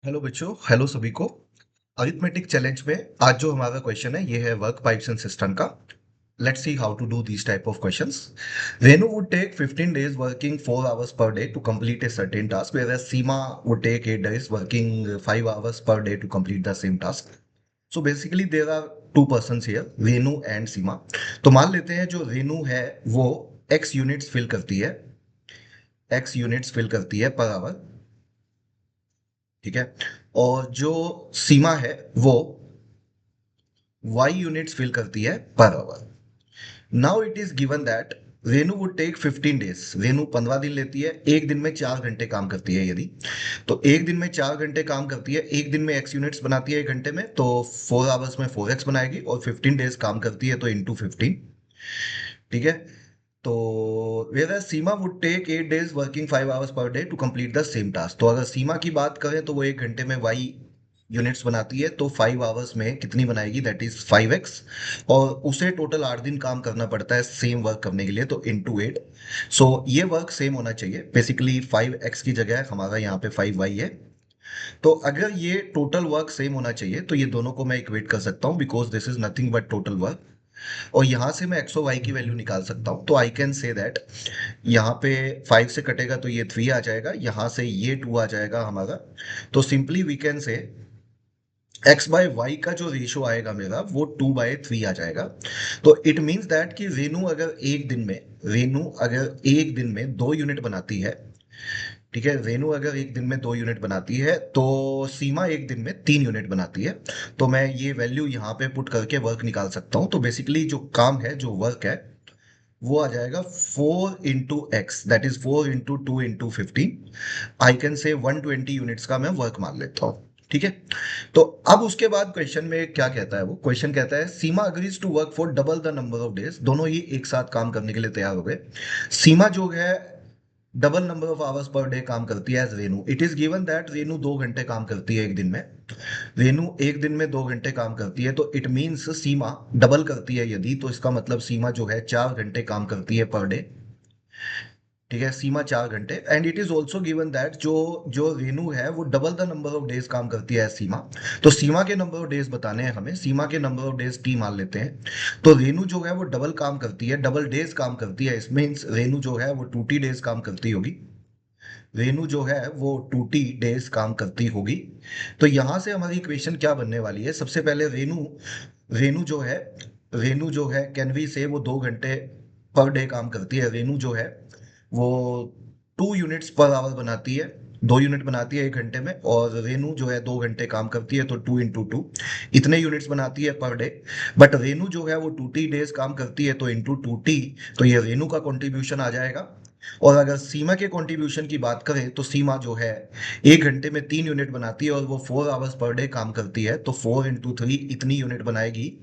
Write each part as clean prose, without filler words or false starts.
Hello बच्चों, hello सभी को। अरिथमेटिक चैलेंज में आज जो हमारा क्वेश्चन है ये है वर्क पाइप्स एंड सिस्टम का। Let's see how to do this type of questions. Renu would take 15 days working 4 hours per day to complete a certain task, whereas Seema would take 8 days working 5 hours per day to complete the same task. So basically there are two persons here, Renu and Seema. तो मान लेते हैं जो रेनू है वो x units fill करती है, x units fill करती है पर आवर, ठीक है। और जो सीमा है वो y यूनिट्स फिल करती है per hour. Now it is given that Renu would take 15 days, Renu 15 दिन लेती है, एक दिन में 4 घंटे काम करती है। यदि तो एक दिन में 4 घंटे काम करती है, एक दिन में x यूनिट्स बनाती है एक घंटे में, तो 4 आवर्स में 4x बनाएगी, और 15 डेज काम करती है तो इंटू 15, ठीक है। तो where Seema would take 8 days working 5 hours per day to complete the same task. तो अगर सीमा की बात करें तो वो एक घंटे में y यूनिट्स बनाती है, तो 5 आवर्स में कितनी बनाएगी, दैट इज 5x। और उसे टोटल 8 दिन काम करना पड़ता है सेम वर्क करने के लिए, तो इंटू 8। सो ये वर्क सेम होना चाहिए। बेसिकली 5x की जगह हमारा यहाँ पे 5y है। तो अगर ये टोटल वर्क सेम होना चाहिए तो ये दोनों को मैं इक्वेट कर सकता हूँ, because this is nothing but total work. और यहां से मैं एक्स और वाई की वैल्यू निकाल सकता हूं। तो आई कैन से दैट यहाँ पे 5 से कटेगा तो ये 3 आ जाएगा, यहां से ये 2 आ जाएगा हमारा। तो simply we can say X by Y का जो रेशियो आएगा मेरा वो 2/3 आ जाएगा। तो इट मीन्स दैट कि रेनू अगर एक दिन में 2 यूनिट बनाती है, ठीक है, रेनू अगर एक दिन में 2 यूनिट बनाती है तो सीमा एक दिन में 3 यूनिट बनाती है। तो मैं ये वैल्यू यहाँ पे पुट करके वर्क निकाल सकता हूँ। तो बेसिकली जो काम है, जो वर्क है, वो आ जाएगा 4 into x, that is 4 into 2 into 15। I can से 120 यूनिट्स का मैं वर्क मान लेता हूँ, ठीक है। तो अब उसके बाद क्वेश्चन में क्या कहता है, वो क्वेश्चन कहता है Seema agrees to work for double the number of days. दोनों ही एक साथ काम करने के लिए तैयार हो गए। सीमा जो है double number of hours per day काम करती है as Renu. It is given that Renu 2 घंटे काम करती है एक दिन में। रेनू एक दिन में 2 घंटे काम करती है, तो इट मीन्स सीमा डबल करती है यदि, तो इसका मतलब सीमा जो है 4 घंटे काम करती है पर डे, ठीक है। सीमा 4 घंटे। And it is also given that जो जो रेनू है वो double the number of days काम करती है सीमा। तो सीमा के नंबर ऑफ डेज बताने हैं हमें, सीमा के नंबर ऑफ डेज टी मान लेते हैं। तो रेनू जो है वो डबल काम करती है, डबल डेज काम करती है, इसमें रेनू जो है वो 2t डेज काम करती होगी। रेनू जो है वो 2t डेज काम करती होगी। तो यहां से हमारी इक्वेशन क्या बनने वाली है, सबसे पहले रेनू रेनू जो है रेनू जो है कैन वी से वो 2 घंटे पर डे काम करती है। रेनू जो है वो 2 यूनिट्स पर आवर बनाती है, 2 यूनिट बनाती है एक घंटे में। और रेनू जो है 2 घंटे काम करती है, तो 2 into 2 इतने यूनिट्स बनाती है पर डे। बट रेनू जो है वो 2t डेज काम करती है, तो इंटू 2t, तो ये रेनू का कंट्रीब्यूशन आ जाएगा। और अगर सीमा के कंट्रीब्यूशन की बात करें तो सीमा जो है एक घंटे में 3 यूनिट बनाती है और वो 4 आवर्स पर डे काम करती है, तो 4 into 3 इतनी यूनिट बनाएगी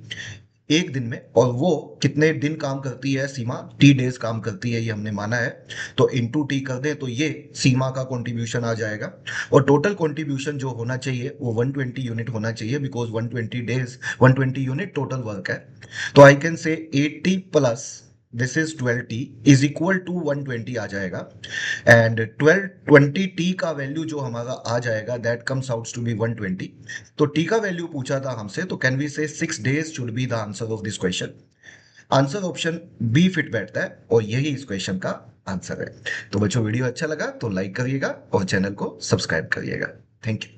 एक दिन में। और वो कितने दिन काम करती है सीमा, t डेज काम करती है, ये हमने माना है। तो इंटू टी कर दें तो ये सीमा का कंट्रीब्यूशन आ जाएगा। और टोटल कंट्रीब्यूशन जो होना चाहिए वो 120 यूनिट होना चाहिए, because 120 days 120 unit total work है। तो I can say 80 plus this is 12t is equal to 120 आ जाएगा। एंड 1220t का वैल्यू जो हमारा आ जाएगा that comes out to be 120। तो टी का वैल्यू पूछा था हमसे, तो can we say 6 days should be the answer of this question. Answer option B fit बैठता है और यही इस क्वेश्चन का आंसर है। तो बच्चों, वीडियो अच्छा लगा तो लाइक करिएगा और चैनल को सब्सक्राइब करिएगा। Thank you.